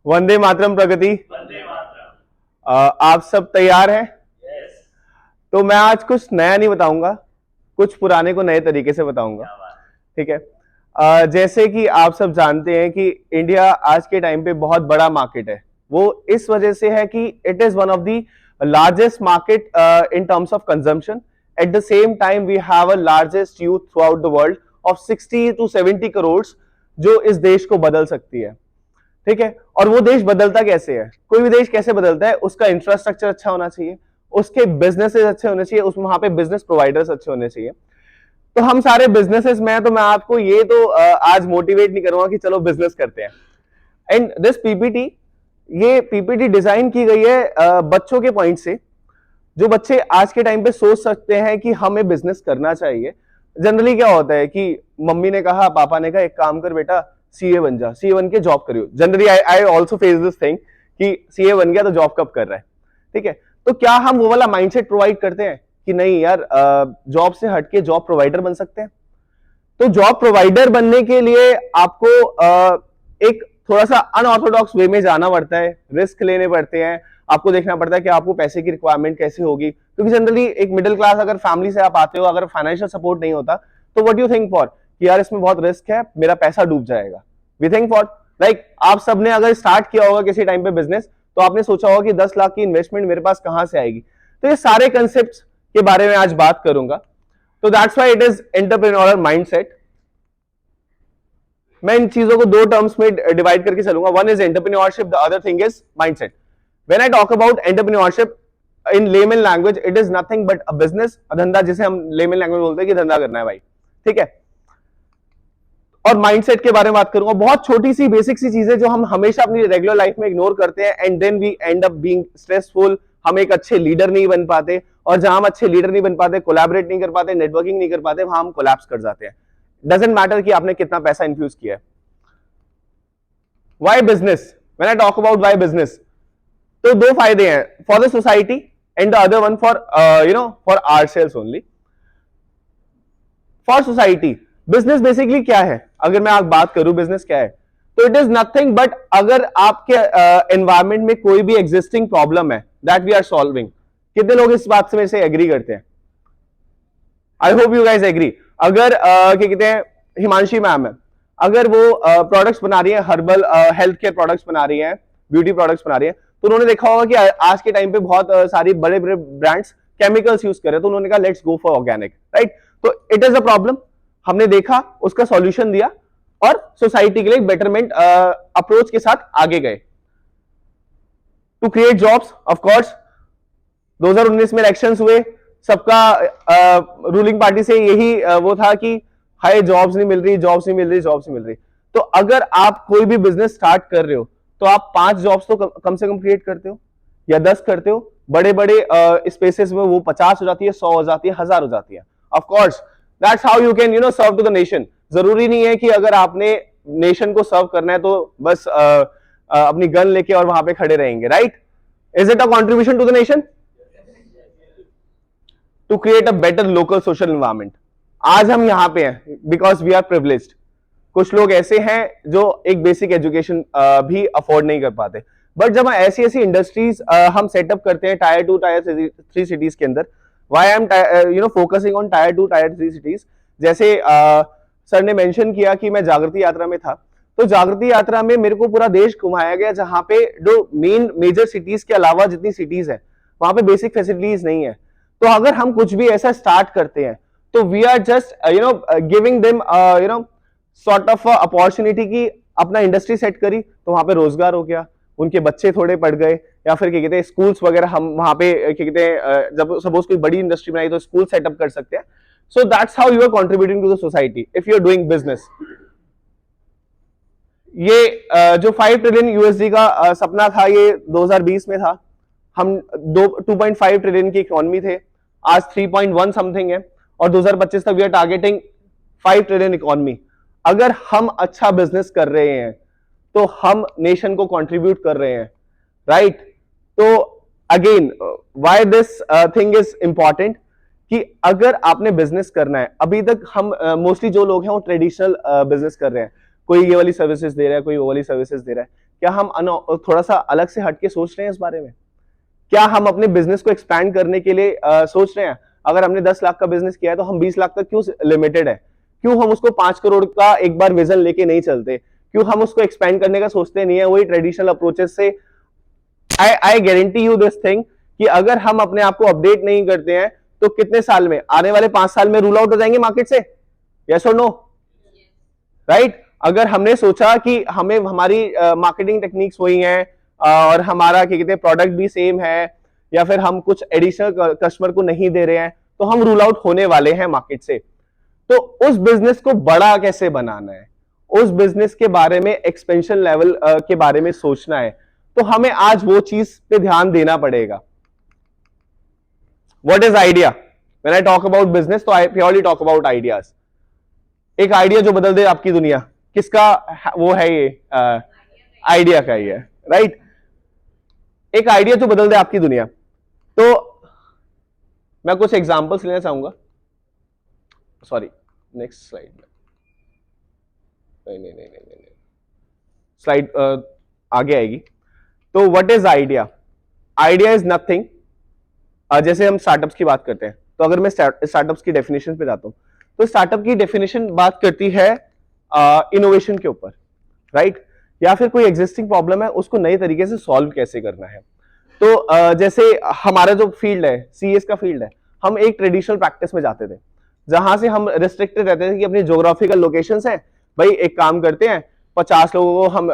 वंदे मातरम प्रगति। वंदे मातरम। आप सब तैयार हैं? यस। तो मैं आज कुछ नया नहीं बताऊंगा, कुछ पुराने को नए तरीके से बताऊंगा। क्या बात। ठीक है। जैसे कि आप सब जानते हैं कि इंडिया आज के टाइम पे बहुत बड़ा मार्केट है। वो इस वजह से है कि it is one of the largest market in terms of consumption. At the same time we have a largest youth throughout the world of 60 to 70 crore जो इस देश को बदल सकती है। ठीक है। और वो देश बदलता कैसे है? कोई भी देश कैसे बदलता है? उसका इंफ्रास्ट्रक्चर अच्छा होना चाहिए, उसके बिजनेसेस अच्छे होने चाहिए, उस वहां पे बिजनेस प्रोवाइडर्स अच्छे होने चाहिए। तो हम सारे बिजनेसेस में, तो मैं आपको ये तो आज मोटिवेट नहीं करूंगा कि चलो बिजनेस करते हैं। एंड दिस पीपीटी, ये पीपीटी डिजाइन की गई है बच्चों के पॉइंट से, जो बच्चे आज के टाइम पे सोच सकते हैं कि हमें बिजनेस करना चाहिए। जनरली क्या होता है कि मम्मी ने कहा, पापा ने कहा, एक काम कर बेटा, सीए बन जा, सीए बन के जॉब करियो। Generally I also face this thing कि सीए बन गया तो जॉब कब कर रहा है। ठीक है। तो क्या हम वो वाला माइंडसेट प्रोवाइड करते हैं कि नहीं यार, जॉब से हटके जॉब प्रोवाइडर बन सकते हैं? तो जॉब प्रोवाइडर बनने के लिए आपको एक थोड़ा सा अनऑर्थोडॉक्स वे में जाना पड़ता है, रिस्क लेने पड़ते हैं, आपको देखना पड़ता है कि आपको पैसे की रिक्वायरमेंट कैसे होगी। क्योंकि जनरली एक मिडिल क्लास अगर फैमिली से आप आते हो, अगर फाइनेंशियल सपोर्ट नहीं होता, तो व्हाट यू थिंक फॉर कि यार इसमें बहुत रिस्क है, मेरा पैसा डूब जाएगा। वी थिंक फॉर लाइक आप सबने अगर स्टार्ट किया होगा किसी टाइम पे बिजनेस, तो आपने सोचा होगा कि 10 लाख की इन्वेस्टमेंट मेरे पास कहां से आएगी। तो ये सारे कंसेप्ट के बारे में आज बात करूंगा। तो that's why it is entrepreneurial mindset. मैं इन चीजों को दो टर्म्स में डिवाइड करके चलूंगा। One is entrepreneurship, the other thing is mindset. When I talk about entrepreneurship in layman language, it is nothing but a business, धंधा, जिसे हम लेमन लैंग्वेज बोलते हैं कि धंधा करना है भाई। ठीक है। और माइंडसेट के बारे में बात करूंगा। बहुत छोटी सी बेसिक सी चीजें जो हम हमेशा अपनी रेगुलर लाइफ में इग्नोर करते हैं, and then we end up being stressful. हम एक अच्छे लीडर नहीं बन पाते, और जहां हम अच्छे लीडर नहीं बन पाते, कोलैबोरेट नहीं कर पाते, नेटवर्किंग नहीं कर पाते, वहां हम कोलैप्स कर जाते हैं। डजंट मैटर कि आपने कितना पैसा इन्फ्यूज किया है। Why business? When I talk about why business, तो दो फायदे हैं, for the society and the other one for for ourselves only. For society, business basically क्या है? अगर मैं आप बात करूं बिजनेस क्या है, तो इट इज नथिंग बट अगर आपके एनवायरमेंट में कोई भी एग्जिस्टिंग प्रॉब्लम है दैट वी आर सॉल्विंग। कितने लोग इस बात से मेरे से एग्री करते हैं? I hope you guys agree. अगर क्या कहते हैं, हिमांशी मैम है, अगर वो प्रोडक्ट्स बना रही है, हर्बल हेल्थ केयर प्रोडक्ट्स बना रही है, ब्यूटी प्रोडक्ट्स बना रही है, तो उन्होंने देखा होगा कि आज के टाइम पे बहुत सारी बड़े बड़े ब्रांड्स केमिकल्स यूज कर रहे हैं, तो उन्होंने कहा let's go for organic, right? तो इट इज अ प्रॉब्लम, हमने देखा, उसका सॉल्यूशन दिया, और सोसाइटी के लिए बेटरमेंट अप्रोच के साथ आगे गए। To create jobs, of course 2019 में इलेक्शंस हुए, सबका रूलिंग पार्टी से यही वो था कि हाय जॉब्स नहीं मिल रही, जॉब्स नहीं मिल रही, जॉब्स नहीं मिल रही। तो अगर आप कोई भी बिजनेस स्टार्ट कर रहे हो, तो आप 5 जॉब्स तो कम से कम क्रिएट करते हो, या 10 करते हो। बड़े बड़े स्पेसेस में वो 50 हो जाती है, 100 हो जाती है, 1000 हो जाती है। Of course that's how you can serve to the nation. जरूरी नहीं है कि अगर आपने नेशन को सर्व करना है तो बस अपनी गन लेके और वहां पे खड़े रहेंगे, right? Is it a contribution to the nation to create a better local social environment? आज हम यहां पे हैं बिकॉज वी आर प्रिविलेज्ड। कुछ लोग ऐसे हैं जो एक बेसिक एजुकेशन भी अफोर्ड नहीं कर पाते, बट जब ऐसी ऐसी इंडस्ट्रीज हम सेटअप करते हैं टायर 2 टायर 3 सिटीज के अंदर, why I am focusing on tyre 2 tyre 3 cities. जैसे सर ने मेंशन किया कि मैं जागृति यात्रा में था, तो जागृति यात्रा में मेरे को पूरा देश घुमाया गया, जहां पे जो मेजर सिटीज के अलावा जितनी सिटीज है वहां पे बेसिक फैसिलिटीज नहीं है। तो अगर हम कुछ भी ऐसा स्टार्ट करते हैं, तो we are just giving them sort of opportunity की अपना इंडस्ट्री सेट करी, तो वहां पे रोजगार हो गया, उनके बच्चे थोड़े पढ़ गए, या फिर क्या कहते हैं स्कूल्स वगैरह हम वहां पे क्या कहते हैं जब सपोज कोई बड़ी इंडस्ट्री बनाई तो स्कूल सेटअप कर सकते हैं। So that's how you are contributing to the society if you are doing business. ये जो 5 ट्रिलियन यूएसडी का सपना था, ये 2020 में था। हम 2.5 ट्रिलियन की इकोनॉमी थे, आज 3.1 समथिंग है, और 2025 तक we are targeting 5 trillion economy. अगर हम अच्छा बिजनेस कर रहे हैं तो हम नेशन को कंट्रीब्यूट कर रहे हैं, राइट? तो again why this thing is important कि अगर आपने बिजनेस करना है, अभी तक हम मोस्टली जो लोग हैं वो ट्रेडिशनल बिजनेस कर रहे हैं। कोई ये वाली सर्विसेज दे रहा है, कोई वो वाली सर्विसेज दे रहा है, क्या हम थोड़ा सा अलग से हटके सोच रहे हैं इस बारे में? क्या हम अपने बिजनेस को एक्सपैंड करने के लिए सोच रहे हैं? अगर हमने 10 लाख का बिजनेस किया है तो हम 20 लाख तक क्यों लिमिटेड है? क्यों हम उसको 5 करोड़ का एक बार विजन लेके नहीं चलते? क्यों हम उसको एक्सपैंड करने का सोचते नहीं है वही ट्रेडिशनल अप्रोचेस से? I guarantee you this thing कि अगर हम अपने आप को अपडेट नहीं करते हैं तो कितने साल में, आने वाले 5 साल में रूल आउट हो जाएंगे मार्केट से? यस और नो? राइट? अगर हमने सोचा कि हमें हमारी मार्केटिंग टेक्निक्स वही हैं और हमारा क्या कहते हैं प्रोडक्ट भी सेम है, या फिर हम कुछ एडिशनल कस्टमर को नहीं दे रहे हैं, तो हम रूल आउट होने वाले हैं मार्केट से। तो उस बिजनेस को बड़ा कैसे बनाना है, उस बिजनेस के बारे में एक्सपेंशन लेवल के बारे में सोचना है, तो हमें आज वो चीज पे ध्यान देना पड़ेगा। What is idea? When I talk about business तो आई प्योरली टॉक अबाउट आइडियाज। एक आइडिया जो बदल दे आपकी दुनिया, किसका वो है ये? आइडिया का ही है, राइट? एक आइडिया जो बदल दे आपकी दुनिया। तो मैं कुछ एग्जांपल्स लेना चाहूंगा। सॉरी, नेक्स्ट स्लाइड में, नहीं, स्लाइड आगे आएगी। तो what is idea? Idea is nothing, जैसे हम स्टार्टअप्स की बात करते हैं, तो अगर मैं स्टार्टअप्स की डेफिनेशन पे जाता हूं, तो स्टार्टअप की डेफिनेशन बात करती है इनोवेशन के ऊपर, राइट? या फिर कोई एग्जिस्टिंग प्रॉब्लम है उसको नए तरीके से सॉल्व कैसे करना है। तो जैसे हमारा जो फील्ड है, सीएस का फील्ड है, हम एक ट्रेडिशनल प्रैक्टिस में जाते थे जहां से हम रिस्ट्रिक्टेड रहते थे कि अपनी ज्योग्राफिकल लोकेशंस है, भाई एक काम करते हैं 50 लोगों को हम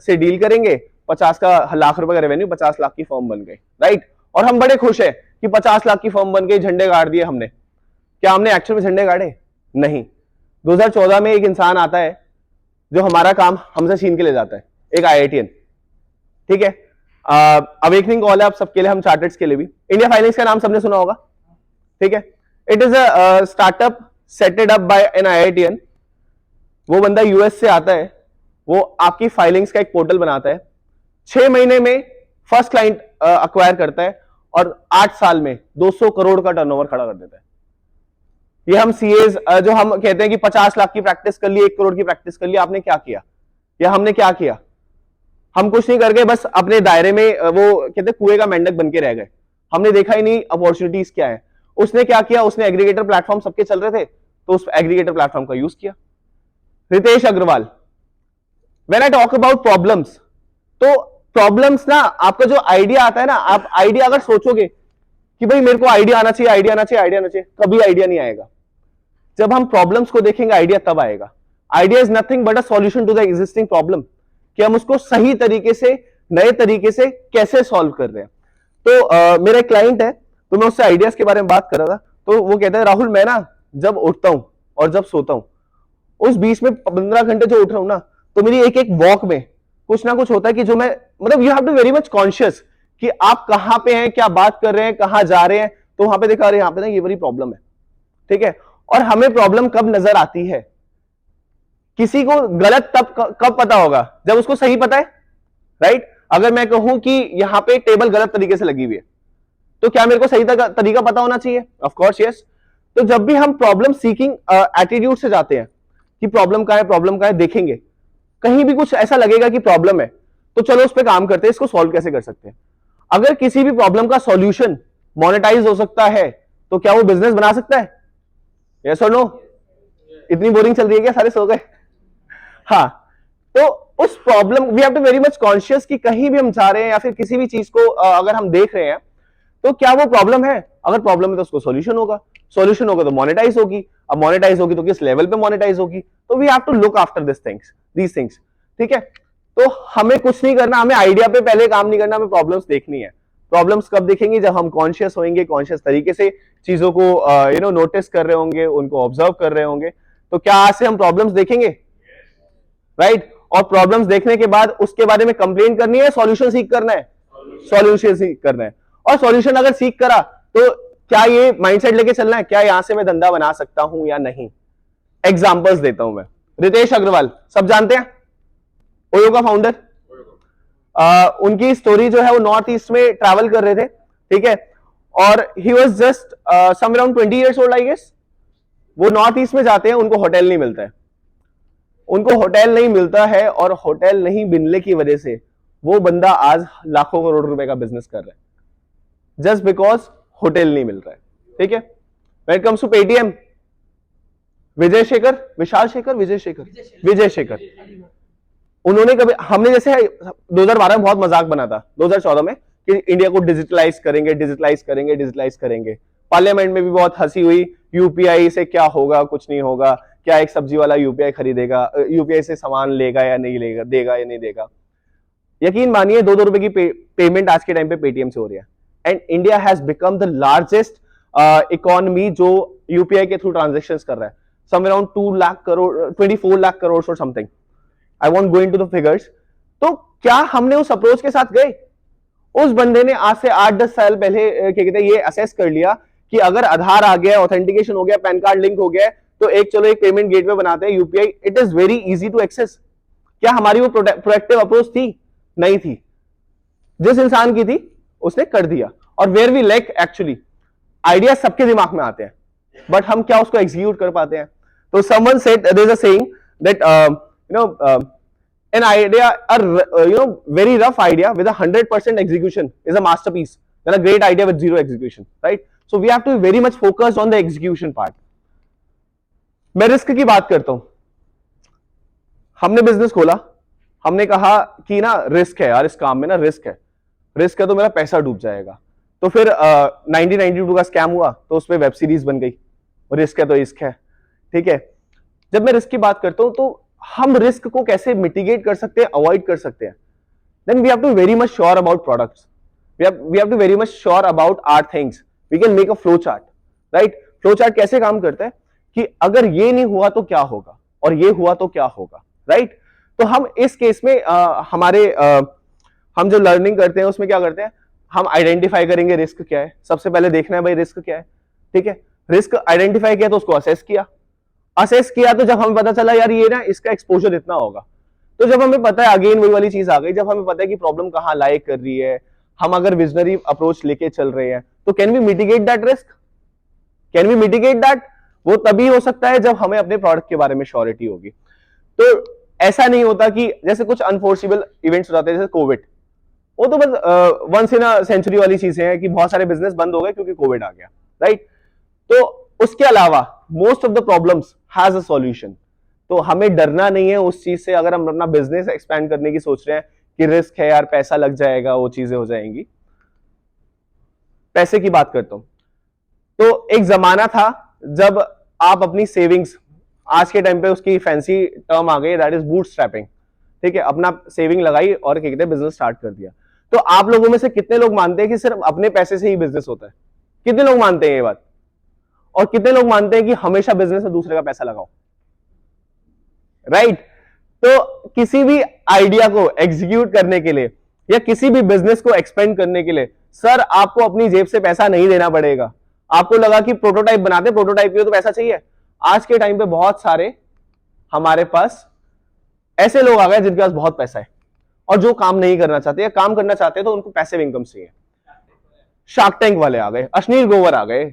से डील करेंगे, 50 का लाख रुपए का रेवेन्यू, 50 लाख की फर्म बन गई, राइट? और हम बड़े खुश है कि 50 लाख की फर्म बन गई, झंडे गाड़ दिए हमने। क्या हमने एक्चुअल में झंडे गाड़े? नहीं। 2014 में एक इंसान आता है जो हमारा काम हमसे छीन के ले जाता है, एक आईआईटीएन, ठीक है? अवेकनिंग कॉल है आप सबके लिए, हम चार्टर्ड्स के लिए भी। इंडिया फाइनेंस का नाम सबने सुना होगा, ठीक है? It is a startup seted up by an IITian. वो बंदा यूएस से आता है, वो आपकी फाइलिंग्स का एक पोर्टल बनाता है, 6 महीने में फर्स्ट क्लाइंट अक्वायर करता है और 8 साल में 200 करोड़ का टर्नओवर खड़ा कर देता है। ये हम सीएज जो हम कहते हैं कि 50 लाख की प्रैक्टिस कर ली, 1 करोड़ की प्रैक्टिस कर ली, आपने क्या किया या हमने क्या किया? हम कुछ नहीं करके बस अपने दायरे में वो कहते हैं कुएं का मेंढक बन के रह गए। हमने देखा ही नहीं अपॉर्चुनिटीज क्या है। उसने क्या किया? उसने एग्रीगेटर प्लेटफॉर्म सबके चल रहे थे तो उस एग्रीगेटर प्लेटफॉर्म का यूज किया। Ritesh Agarwal, when I talk about problems, तो प्रॉब्लम्स ना, आपका जो आइडिया आता है ना, आप आइडिया अगर सोचोगे कि भाई मेरे को आइडिया आना चाहिए, आइडिया आना चाहिए, आइडिया आना चाहिए, कभी आइडिया नहीं आएगा। जब हम प्रॉब्लम्स को देखेंगे आइडिया तब आएगा। Idea is nothing but a solution to the existing problem, कि हम उसको सही तरीके से, नए तरीके से कैसे सॉल्व कर रहे हैं। तो मेरा क्लाइंट है, तो मैं उससे आइडियाज के बारे में बात कर रहा था, तो वो कहता है राहुल, मैं ना जब उठता हूं और जब सोता हूं, उस बीच में 15 घंटे जो उठ रहा हूं ना, तो मेरी एक एक वॉक में कुछ ना कुछ होता है कि जो मैं, मतलब you have to very much conscious कि आप कहां पे हैं, क्या बात कर रहे हैं, कहां जा रहे हैं। तो वहां पे देखा, अरे यहाँ पे ना ये बड़ी प्रॉब्लम है, ठीक है? और हमें प्रॉब्लम कब नजर आती है? किसी को गलत तब कब पता होगा? जब उसको सही पता है, राइट? अगर मैं कहूं कि यहां पे टेबल गलत तरीके से लगी हुई है, तो क्या मेरे को सही तरीका पता होना चाहिए? Of course yes. तो जब भी हम प्रॉब्लम सीकिंग एटीट्यूड से जाते हैं कि प्रॉब्लम का है, प्रॉब्लम का है, देखेंगे कहीं भी कुछ ऐसा लगेगा कि प्रॉब्लम है, तो चलो उस पर काम करते हैं, इसको सॉल्व कैसे कर सकते हैं। अगर किसी भी प्रॉब्लम का सॉल्यूशन मोनेटाइज हो सकता है, तो क्या वो बिजनेस बना सकता है? यस और नो? इतनी बोरिंग चल रही है क्या? सारे सो गए? हाँ। तो उस problem, we have to very much conscious कि कहीं भी हम जा रहे हैं या फिर किसी भी चीज को अगर हम देख रहे हैं, तो क्या वो प्रॉब्लम है? अगर प्रॉब्लम है तो उसको सॉल्यूशन होगा, सॉल्यूशन होगा तो मोनेटाइज होगी, अब मोनेटाइज होगी तो किस लेवल पे मोनेटाइज होगी। तो we have to look after these things, ठीक है? तो हमें कुछ नहीं करना, हमें आइडिया पे पहले काम नहीं करना, हमें प्रॉब्लम्स देखनी है। प्रॉब्लम्स कब देखेंगे? जब हम कॉन्शियस होंगे, कॉन्शियस तरीके से चीजों को नोटिस कर रहे होंगे, उनको ऑब्जर्व कर रहे होंगे। तो क्या आज से हम प्रॉब्लम्स देखेंगे, राइट? और प्रॉब्लम्स देखने के बाद उसके बारे में कंप्लेन करनी है, सॉल्यूशन सीख करना है? सॉल्यूशन सीख करना है। और सॉल्यूशन अगर सीख करा तो क्या ये माइंडसेट लेके चलना है, क्या यहां से मैं धंधा बना सकता हूं या नहीं? एग्जांपल्स देता हूं मैं। रितेश अग्रवाल सब जानते हैं, ओयो का फाउंडर। उनकी स्टोरी जो है वो नॉर्थ ईस्ट में ट्रैवल कर रहे थे, ठीक है? और he was just some around 20 years old I guess. वो नॉर्थ ईस्ट में जाते हैं, उनको होटल नहीं मिलता है। उनको होटल नहीं मिलता है और होटल नहीं मिलने की वजह से वो बंदा आज लाखों करोड़ रुपए का बिजनेस कर रहा है जस्ट बिकॉज होटल नहीं मिल रहा है। ठीक है, when it comes to Paytm, Vijay Shekhar, Vishal Shekhar, Vijay Shekhar, उन्होंने कभी, हमने जैसे 2012 में बहुत मजाक बना था 2014 में कि इंडिया को डिजिटलाइज करेंगे, डिजिटलाइज करेंगे, डिजिटलाइज करेंगे। पार्लियामेंट में भी बहुत हंसी हुई, यूपीआई से क्या होगा, कुछ नहीं होगा, क्या एक सब्जी वाला यूपीआई खरीदेगा, यूपीआई से सामान लेगा या नहीं लेगा, देगा या नहीं देगा। यकीन मानिए 2-2 रुपए की पेमेंट आज के टाइम पे पेटीएम से हो रही है and India has become the largest economy जो यूपीआई के थ्रू ट्रांजेक्शन कर रहा है, सम अराउंड 2 लाख करोड़, 24 लाख करोड़ और something. I want go into the figures. तो क्या हमने उस अप्रोच के साथ गए? उस बंदे ने आज से 8-10 साल पहले क्या कहते हैं ये असेस कर लिया कि अगर आधार आ गया, ऑथेंटिकेशन हो गया, पैन कार्ड लिंक हो गया, तो चलो एक पेमेंट गेटवे बनाते हैं UPI, it is very easy to access. क्या हमारी वो प्रोएक्टिव अप्रोच थी? नहीं थी। जिस इंसान की थी उसने कर दिया। और where we lack actually, idea सबके दिमाग में आते हैं बट हम क्या उसको एग्जीक्यूट कर पाते हैं? तो someone said, there is a saying that an idea, very rough idea with a 100% execution is a masterpiece than a great idea with zero execution, right? So we have to be very much focused on the execution part. मैं risk की बात करता हूं। हमने business खोला, हमने कहा कि ना रिस्क है यार, इस काम में ना रिस्क है तो मेरा पैसा डूब जाएगा। तो फिर 1992 का स्कैम हुआ तो उसमें वेब सीरीज बन गई, रिस्क है तो इश्क है। ठीक है, जब मैं रिस्क की बात करता हूं तो हम रिस्क को कैसे मिटिगेट कर सकते हैं, अवॉइड कर सकते हैं? Then we have to very much sure about products, we have to very much sure about our things. We can make a flow chart, right? Flow chart कैसे काम करता है कि अगर ये नहीं हुआ तो क्या होगा और ये हुआ तो क्या होगा, राइट? तो हम इस केस में हम जो लर्निंग करते हैं उसमें क्या करते हैं, हम आइडेंटिफाई करेंगे रिस्क क्या है। सबसे पहले देखना है भाई रिस्क क्या है। ठीक है, रिस्क आइडेंटिफाई किया तो उसको असेस किया तो जब हमें पता चला यार ये ना इसका एक्सपोजर इतना होगा, तो जब हमें पता है, अगेन वही वाली चीज आ गई, जब हमें पता है कि प्रॉब्लम कहां लाई कर रही है, हम अगर विजनरी अप्रोच लेके चल रहे हैं तो can we mitigate that risk, can we mitigate that? वो तभी हो सकता है जब हमें अपने प्रोडक्ट के बारे में श्योरिटी होगी। तो ऐसा नहीं होता कि जैसे कुछ अनफोर्सिबल इवेंट्स हो जाते हैं जैसे कोविड, वो तो बस वंस इन अ सेंचुरी वाली चीजें हैं कि बहुत सारे बिजनेस बंद हो गए क्योंकि कोविड आ गया, राइट? तो उसके अलावा most of the problems has a solution. तो हमें डरना नहीं है उस चीज से। अगर हम अपना बिजनेस एक्सपैंड करने की सोच रहे हैं कि रिस्क है यार, पैसा लग जाएगा, वो चीजें हो जाएंगी। पैसे की बात करता हूं तो एक जमाना था जब आप अपनी सेविंग्स, आज के टाइम पे उसकी फैंसी टर्म आ गई, दैट इज बूट स्ट्रैपिंग। ठीक है, अपना सेविंग लगाई और क्या कहते हैं बिजनेस स्टार्ट कर दिया। तो आप लोगों में से कितने लोग मानते हैं कि सिर्फ अपने पैसे से ही बिजनेस होता है? कितने लोग मानते हैं ये बात? और कितने लोग मानते हैं कि हमेशा बिजनेस में दूसरे का पैसा लगाओ, राइट? तो किसी भी आइडिया को एग्जीक्यूट करने के लिए या किसी भी बिजनेस को एक्सपेंड करने के लिए सर आपको अपनी जेब से पैसा नहीं देना पड़ेगा। आपको लगा कि प्रोटोटाइप बनाते, प्रोटोटाइप के लिए तो पैसा चाहिए। आज के टाइम पे बहुत सारे हमारे पास ऐसे लोग आ गए जिनके पास बहुत पैसा है और जो काम नहीं करना चाहते या काम करना चाहते हैं तो उनको पैसिव इनकम चाहिए। शार्क टैंक वाले आ गए, अश्नीर ग्रोवर आ गए,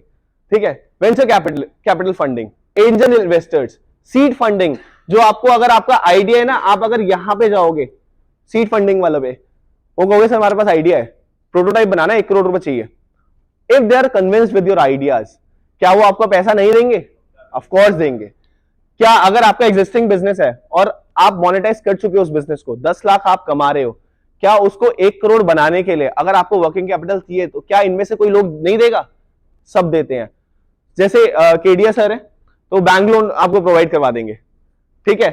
ठीक है, venture capital funding, angel investors, seed funding. जो आपको, अगर आपका आइडिया है ना, आप अगर यहां पे जाओगे सीड फंडिंग वाले पे, वो कहोगे सर हमारे पास आइडिया है, प्रोटोटाइप बनाना है, 1 करोड़ रुपए चाहिए। If they are convinced with your ideas, क्या वो आपका पैसा नहीं देंगे? ऑफ कोर्स देंगे। क्या अगर आपका एग्जिस्टिंग बिजनेस है और आप मोनेटाइज कर चुके हो उस बिजनेस को, 10 लाख आप कमा रहे हो, क्या उसको 1 करोड़ बनाने के लिए अगर आपको वर्किंग कैपिटल चाहिए तो क्या इनमें से कोई लोग नहीं देगा? सब देते हैं। जैसे केडिया सर है तो बैंक लोन आपको प्रोवाइड करवा देंगे, ठीक है।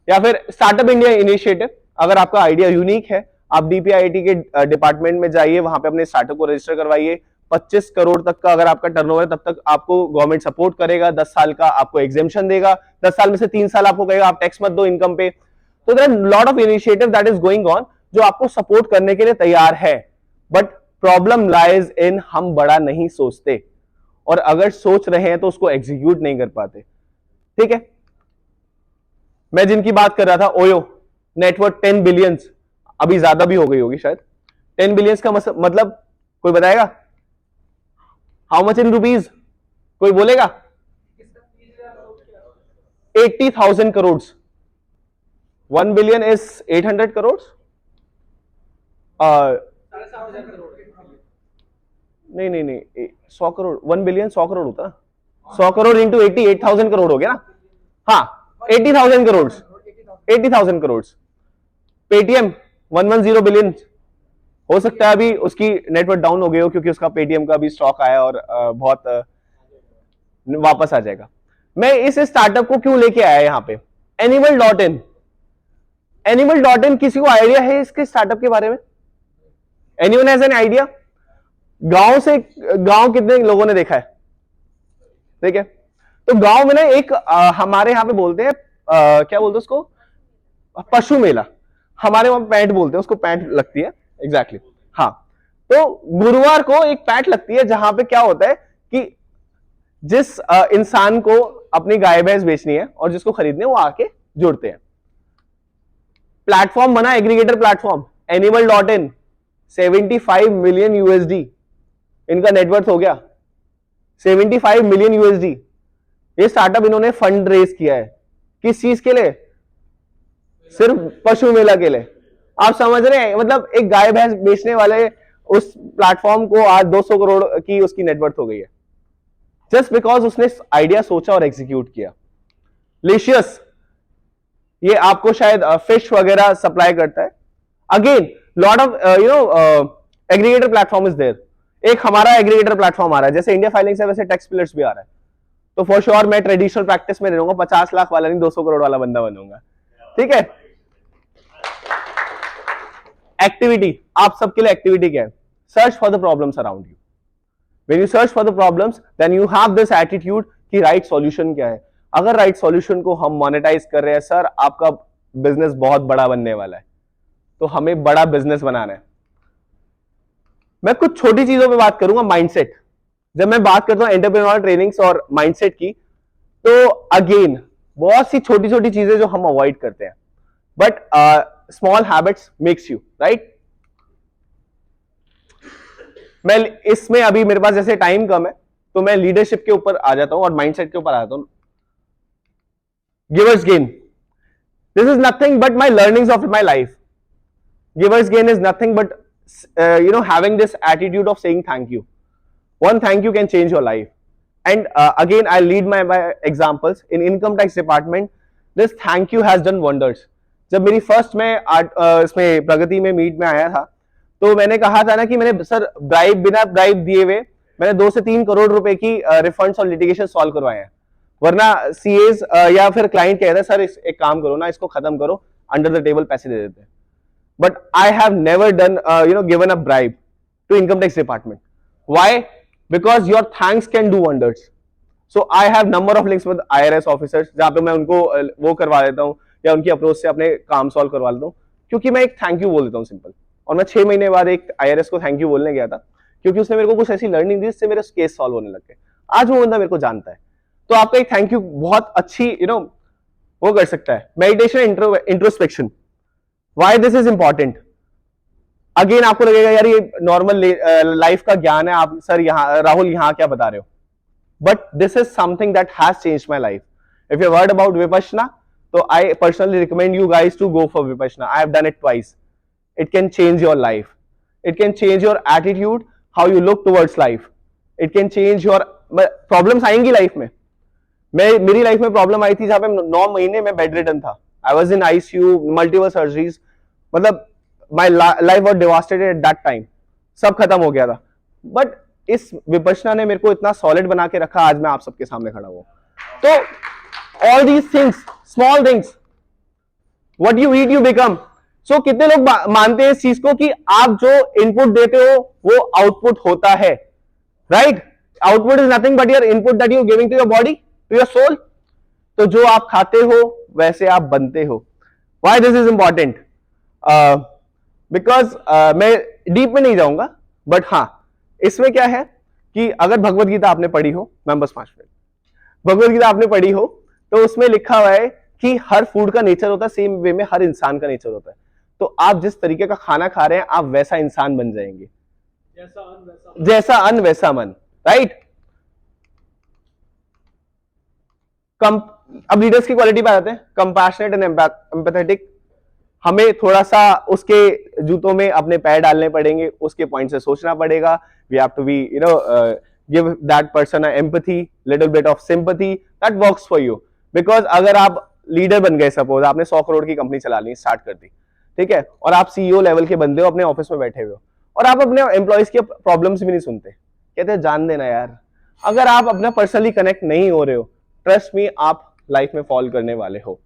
या फिर स्टार्टअप इंडिया इनिशिएटिव, अगर आपका आइडिया यूनिक है, आप डीपीआईटी के डिपार्टमेंट में जाइए, वहां पे अपने स्टार्टअप को रजिस्टर करवाइए। 25 करोड़ तक का अगर आपका टर्नओवर है तब तक आपको गवर्नमेंट सपोर्ट करेगा, 10 साल का आपको एग्जेम्पशन देगा, 10 साल में से 3 साल आपको कहेगा आप टैक्स मत दो इनकम पे। तो there are lot of initiative that is going on जो आपको सपोर्ट करने के लिए तैयार है। बट प्रॉब्लम लाइज इन हम बड़ा नहीं सोचते, और अगर सोच रहे हैं तो उसको एग्जीक्यूट नहीं कर पाते, ठीक है। मैं जिनकी बात कर रहा था, ओयो, नेटवर्क 10 बिलियंस, अभी ज्यादा भी हो गई होगी शायद। 10 बिलियंस का मतलब कोई बताएगा? How much in rupees? कोई बोलेगा? 80,000 करोड़, 1 billion is 800 crores. नहीं नहीं नहीं 100 करोड़ 1 बिलियन 100 करोड़ होता ना 100 करोड़ इंटू 88,000 करोड़ हो गया ना हाँ 80,000 करोड़ 80,000 करोड़ पेटीएम 110 बिलियन हो सकता है अभी उसकी नेटवर्क डाउन हो गई हो क्योंकि उसका पेटीएम का भी स्टॉक आया और बहुत वापस आ जाएगा। मैं इस स्टार्टअप को क्यों लेके आया यहां पे एनिमल.इन एनिमल.इन किसी को आइडिया है इसके स्टार्टअप के बारे में? Anyone has an idea? गांव कितने लोगों ने देखा है? ठीक है तो गांव में ना एक हमारे यहां पे बोलते हैं क्या बोलते हैं उसको पशु मेला हमारे वहां पैंट बोलते हैं उसको पैंट लगती है एग्जैक्टली हाँ तो गुरुवार को एक पैंट लगती है जहां पे क्या होता है कि जिस इंसान को अपनी गाय भैंस बेचनी है और जिसको खरीदने वो आके जुड़ते हैं प्लेटफॉर्म बना एग्रीगेटर प्लेटफॉर्म एनिमल.इन 75 मिलियन यूएसडी इनका नेटवर्थ हो गया 75 मिलियन यूएसडी ये स्टार्टअप इन्होंने फंड रेज किया है किस चीज के लिए? सिर्फ पशु मेला के लिए। आप समझ रहे हैं मतलब एक गाय भैंस बेचने वाले उस प्लेटफॉर्म को आज 200 करोड़ की उसकी नेटवर्थ हो गई है जस्ट बिकॉज उसने आइडिया सोचा और एग्जीक्यूट किया। लिशियस ये आपको शायद फिश वगैरह सप्लाई करता है again lot of aggregator platform is there एक हमारा एग्रीगेटर प्लेटफॉर्म आ रहा है जैसे इंडिया फाइलिंग से वैसे टैक्स पिलर्स भी आ रहा है तो फॉर श्योर मैं ट्रेडिशनल प्रैक्टिस में रहूंगा 50 लाख वाला नहीं 200 करोड़ वाला बंदा बनूंगा ठीक है। एक्टिविटी आप सबके लिए एक्टिविटी क्या है? Search for the problems around you when you search for the problems then you have this attitude कि राइट सॉल्यूशन क्या है। अगर राइट सॉल्यूशन को हम मोनेटाइज कर रहे हैं सर आपका बिजनेस बहुत बड़ा बनने वाला है तो हमें बड़ा बिजनेस बनाना है। मैं कुछ छोटी चीजों पे बात करूंगा माइंडसेट जब मैं बात करता हूं एंटरप्रेन्योर ट्रेनिंग्स और माइंडसेट की तो अगेन बहुत सी छोटी छोटी चीजें जो हम अवॉइड करते हैं but small habits makes you right. मैं इसमें अभी मेरे पास जैसे टाइम कम है तो मैं लीडरशिप के ऊपर आ जाता हूं और माइंडसेट के ऊपर आ जाता हूं। Givers gain this is nothing but my learnings of my life. Givers gain is nothing but having this attitude of saying thank you. One thank you can change your life. And again I'll lead by examples. In income tax department this thank you has done wonders. जब मेरी first में इसमें प्रगति में meet में आया था तो मैंने कहा था ना कि मैंने सर बिना ब्राइब दिए हुए मैंने 2 से 3 करोड़ रुपए की रिफंड्स और लिटिगेशन सॉल्व करवाए हैं वरना सीएस या फिर क्लाइंट कहता है सर एक काम करो ना इसको खत्म करो अंडर द टेबल पैसे दे देते हैं। But I have never done, given a bribe to income tax department. Why? Because your thanks can do wonders. So I have number of links with IRS officers जहाँ पे मैं उनको वो करवा देता हूँ या उनकी अप्रोच से अपने काम सॉल्व करवा देता हूँ क्योंकि मैं एक थैंक यू बोल देता हूँ सिंपल। और मैं 6 महीने बाद एक IRS को थैंक यू बोलने गया था क्योंकि उसने मेरे को कुछ ऐसी लर्निंग दी जिससे मेरे केस सॉल्व होने लग गए। आज वो बंदा मेरे को जानता है तो आपका एक थैंक यू बहुत अच्छी वो कर सकता है। Meditation introspection Why this is important? Again आपको लगेगा यार ये नॉर्मल लाइफ का ज्ञान है आप सर यहाँ राहुल यहाँ क्या बता रहे हो but this is something that has change my life. If you word about Vipassana तो I personally recommend you guys to go for Vipassana. I have done it twice. It can change your life it can change your attitude how you look towards life it can change your problems आएंगी life में। मेरी life में problem आई थी जहां पे 9 महीने में bed ridden था। I was in ICU, multiple surgeries. मतलब my life was devastated at that time. सब खत्म हो गया था बट इस विपश्यना ने मेरे को इतना सॉलिड बना के रखा आज मैं आप सबके सामने खड़ा हुआ। तो all these things, small things, what you eat you become. So कितने लोग मानते हैं इस चीज को कि आप जो इनपुट देते हो वो आउटपुट होता है right. Output is nothing but your input that you giving to your body to your soul. तो जो आप खाते हो वैसे आप बनते हो। Why this is important? Because मैं डीप में नहीं जाऊंगा बट हाँ इसमें क्या है कि अगर भगवत गीता आपने पढ़ी हो मैं बस 5 मिनट भगवत गीता आपने पढ़ी हो तो उसमें लिखा हुआ है कि हर फूड का नेचर होता है सेम वे में हर इंसान का नेचर होता है। तो आप जिस तरीके का खाना खा रहे हैं आप वैसा इंसान बन जाएंगे। जैसा अन्न वैसा मन राइट। अब लीडर्स की क्वालिटी पे आते हैं। कंपैशनेट एंड एम्पैथेटिक हमें थोड़ा सा उसके जूतों में अपने पैर डालने पड़ेंगे, उसके पॉइंट से सोचना पड़ेगा. We have to be give that person a empathy, little bit of sympathy that works for you. Because अगर आप लीडर बन गए, सपोज आपने 100 करोड़ की कंपनी चला ली, स्टार्ट कर दी, ठीक है, और आप सीईओ लेवल के बंदे हो, अपने ऑफिस में बैठे हुए हो, और आप अपने एम्प्लॉइज के प्रॉब्लम्स भी नहीं सुनते, कहते हैं जान देना यार. अगर आप अपना पर्सनली कनेक्ट नहीं हो रहे हो, ट्रस्ट मी, आप लाइफ में फॉल करने वाले हो.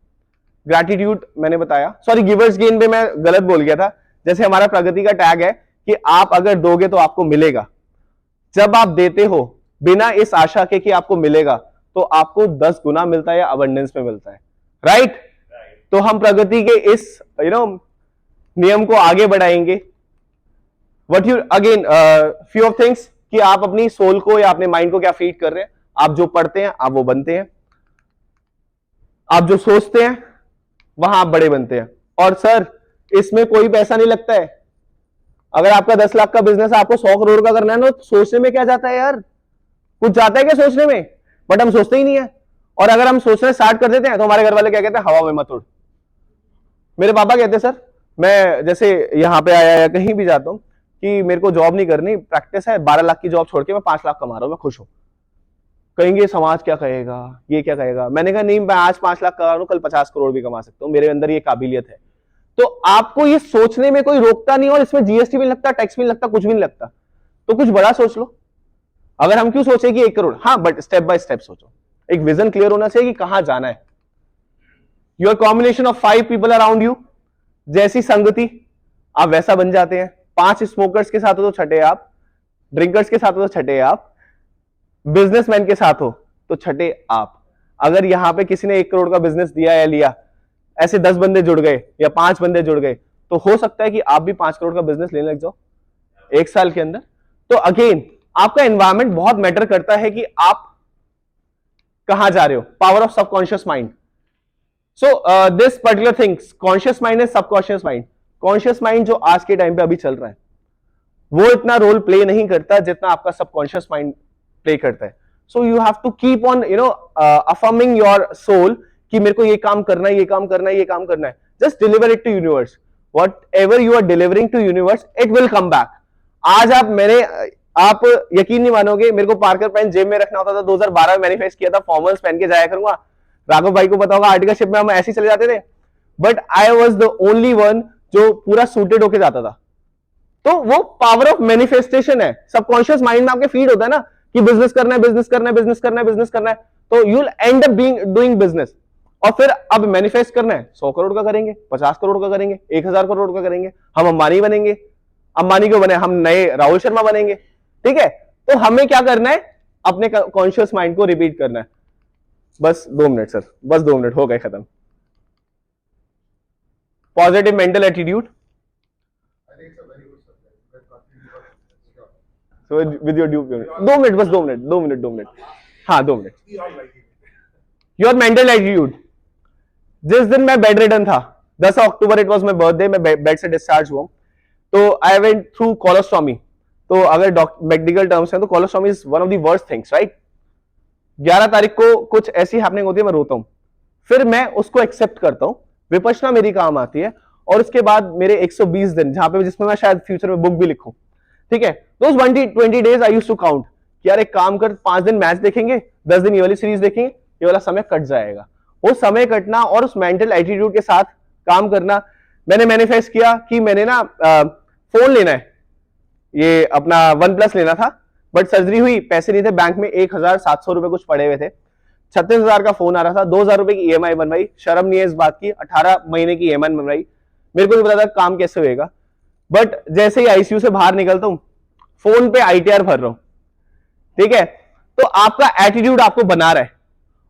ग्रैटिट्यूड मैंने बताया, सॉरी गिवर्स गेन पे मैं गलत बोल गया था. जैसे हमारा प्रगति का टैग है कि आप अगर दोगे तो आपको मिलेगा. जब आप देते हो बिना इस आशा के कि आपको मिलेगा, तो आपको 10 गुना मिलता है या अबंडेंस में मिलता है. राइट? तो हम प्रगति के इस नियम को आगे बढ़ाएंगे. What you again few of things कि आप अपनी सोल को या अपने माइंड को क्या फीड कर रहे हैं. आप जो पढ़ते हैं आप वो बनते हैं. आप जो सोचते हैं वहां आप बड़े बनते हैं. और सर इसमें कोई पैसा नहीं लगता है. अगर आपका 10 लाख का बिजनेस है, आपको 100 करोड़ का करना है ना, तो सोचने में क्या जाता है यार? कुछ जाता है क्या सोचने में? बट हम सोचते ही नहीं है. और अगर हम सोचना स्टार्ट कर देते हैं तो हमारे घर वाले क्या कहते हैं, हवा में मत उड़. मेरे पापा कहते हैं सर, मैं जैसे यहां पे आया या कहीं भी जाता हूं कि मेरे को जॉब नहीं करनी, प्रैक्टिस है, 12 लाख की जॉब छोड़ के मैं 5 लाख कमा रहा हूं, मैं खुश हूं. कहेंगे समाज क्या कहेगा, ये क्या कहेगा. मैंने कहा नहीं, मैं आज 5 लाख कमा रहा हूं, कल 50 करोड़ भी कमा सकता हूं, मेरे अंदर ये काबिलियत है. तो आपको ये सोचने में कोई रोकता नहीं, और इसमें जीएसटी भी नहीं लगता, टैक्स भी नहीं लगता, कुछ भी नहीं लगता. तो कुछ बड़ा सोच लो. अगर हम क्यों सोचे कि 1 करोड़, हाँ, बट स्टेप बाय स्टेप सोचो. एक विजन क्लियर होना चाहिए कि कहां जाना है. Your combination of 5 people around you, जैसी संगति आप वैसा बन जाते हैं. 5 स्मोकर्स के साथ हो तो छठे आप, ड्रिंकर्स के साथ हो तो छठे आप, बिजनेसमैन के साथ हो तो छठे आप. अगर यहां पे किसी ने 1 करोड़ का बिजनेस दिया या लिया, ऐसे 10 बंदे जुड़ गए या 5 बंदे जुड़ गए, तो हो सकता है कि आप भी 5 करोड़ का बिजनेस लेने लग जाओ 1 साल के अंदर. तो अगेन आपका एनवायरमेंट बहुत मैटर करता है कि आप कहां जा रहे हो. Power of subconscious mind. So this particular things, conscious mind and subconscious mind. Conscious mind जो आज के टाइम पे अभी चल रहा है, वो इतना रोल प्ले नहीं करता जितना आपका सबकॉन्शियस माइंड प्ले करता है. So you have to keep on affirming your soul कि मेरे को ये काम करना है, ये काम करना है, ये काम करना है. Just deliver it to universe. Whatever you are delivering to universe, it will come back. आज आप यकीन नहीं मानोगे, मेरे को पार्कर पेन जेब में रखना होता था. 2012 में मैनिफेस्ट किया था, फॉर्मल्स पहन के जाया करूंगा. राघव भाई को पता होगा, आर्टिकल शिप में हम ऐसे चले जाते थे. But I was the only one जो पूरा सूटेड होके जाता था. तो वो पावर ऑफ मैनिफेस्टेशन है. सबकॉन्शियस माइंड में आपके फीड होता है ना कि बिजनेस करना है, बिजनेस करना है, बिजनेस करना है, बिजनेस करना है. तो you will and up being doing business. और फिर अब मैनिफेस्ट करना है, 100 करोड़ का करेंगे, 50 करोड़ का करेंगे, 1000 करोड़ का करेंगे. हम अंबानी बनेंगे. अंबानी क्यों बने? हम नए राहुल शर्मा बनेंगे. ठीक है? तो हमें क्या करना है? अपने कॉन्शियस माइंड को रिपीट करना है. बस 2 मिनट सर, बस 2 मिनट हो गए खत्म. Positive mental attitude. So with your due 2 minute, बस 2 मिनट, 2 मिनट, 2 मिनट. हाँ 2 मिनट. Your mental attitude. जिस दिन मैं बेड रिडन था, 10 अक्टूबर इट वाज माय बर्थडे, मैं बेड से डिस्चार्ज हुआ. तो आई वेंट थ्रू कोलोस्टॉमी. तो अगर मेडिकल टर्म्स हैं तो colostomy is one of the worst things, right? 11 तारीख को कुछ ऐसी हैपनिंग होती है, मैं रोता हूं. फिर मैं उसको एक्सेप्ट करता हूं. विपश्यना मेरी काम आती है. और उसके बाद मेरे 120 दिन, जहां पे जिसमें मैं शायद फ्यूचर में बुक भी लिखूं. ठीक है? Those 20 days I used to count कि यार एक काम कर, 5 दिन मैच देखेंगे, 10 दिन ये वाली सीरीज देखेंगे, ये वाला समय कट जाएगा. वो समय कटना और उस मेंटल एटीट्यूड के साथ काम करना. मैंने मैनिफेस्ट किया कि मैंने ना फोन लेना है, ये अपना OnePlus लेना था. बट सर्जरी हुई, पैसे नहीं थे बैंक में, 1700 रुपए कुछ पड़े हुए थे. 36,000 का फोन आ रहा था, 2,000 रुपए की ईएमआई बनवाई. शर्म नहीं है इस बात की, 18 महीने की ईएमआई बनवाई. मेरे को नहीं पता था काम कैसे होएगा. बट जैसे ही आईसीयू से बाहर निकलता हूं, फोन पे आईटीआर भर रहा हूं. ठीक है? तो आपका एटीट्यूड आपको बना रहा है.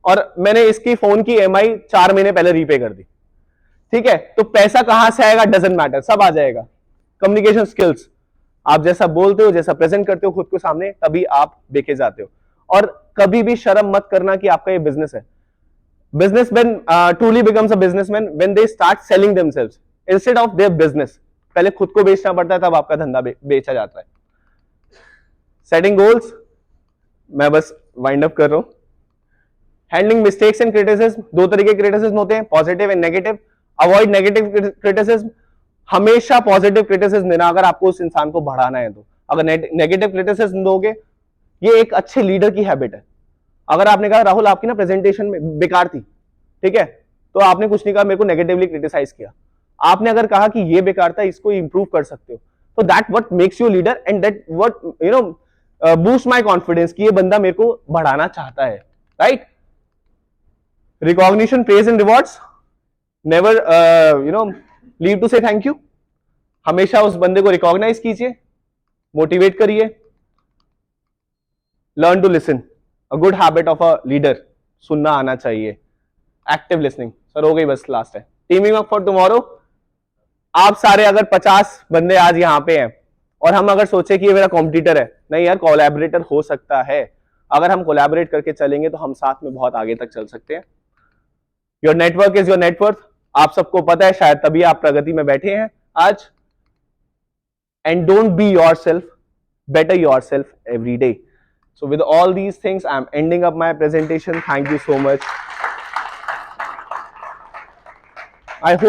और मैंने इसकी फोन की ईएमआई 4 महीने पहले रीपे कर दी. ठीक है? तो पैसा कहां से आएगा डजंट मैटर, सब आ जाएगा. कम्युनिकेशन स्किल्स, आप जैसा बोलते हो, जैसा प्रेजेंट करते हो खुद को सामने, तभी आप देखे जाते हो. और कभी भी शर्म मत करना कि आपका ये बिजनेस है. Businessman truly becomes a businessman when they start selling themselves instead of their business. पहले खुद को बेचना पड़ता है, तब आपका धंधा बेचा जाता है. सेटिंग गोल्स, मैं बस वाइंड अप कर रहा हूं. Handling mistakes and criticism. 2 तरीके के क्रिटिसिज्म होते हैं, positive and negative. Avoid negative criticism, हमेशा पॉजिटिव क्रिटिसिज्म देना अगर आपको उस इंसान को बढ़ाना है तो। अगर नेगेटिव क्रिटिसिज्म दोगे, ये एक अच्छे लीडर की हैबिट है। अगर आपने कहा राहुल आपकी ना प्रेजेंटेशन में बेकार थी, ठीक है, तो आपने कुछ नहीं कहा, मेरे को नेगेटिवली क्रिटिसाइज किया। आपने अगर कहा कि ये बेकार था, इसको इंप्रूव कर सकते हो, तो that what makes you leader and that what you know boost my confidence कि ये बंदा मेरे को बढ़ाना चाहता है, right. Recognition, praise and rewards, never leave to say thank you. हमेशा उस बंदे को रिकॉग्नाइज कीजिए, मोटिवेट करिए। Learn to listen, a good habit of a leader, सुनना आना चाहिए। एक्टिव लिसनिंग, सर हो गई, बस लास्ट है। टीमिंग अप फॉर टुमारो, आप सारे अगर 50 बंदे आज यहां पे हैं और हम अगर सोचे कि ये मेरा कॉम्पिटिटर है, नहीं यार, कोलैबोरेटर हो सकता है। अगर हम कोलैबोरेट करके चलेंगे तो हम साथ में बहुत आगे तक चल सकते हैं। Your network is your net worth, आप सबको पता है, शायद तभी आप प्रगति में बैठे हैं आज। And don't be your self, better yourself every day. So with all these things, I'm ending up my presentation. Thank you so much. I hope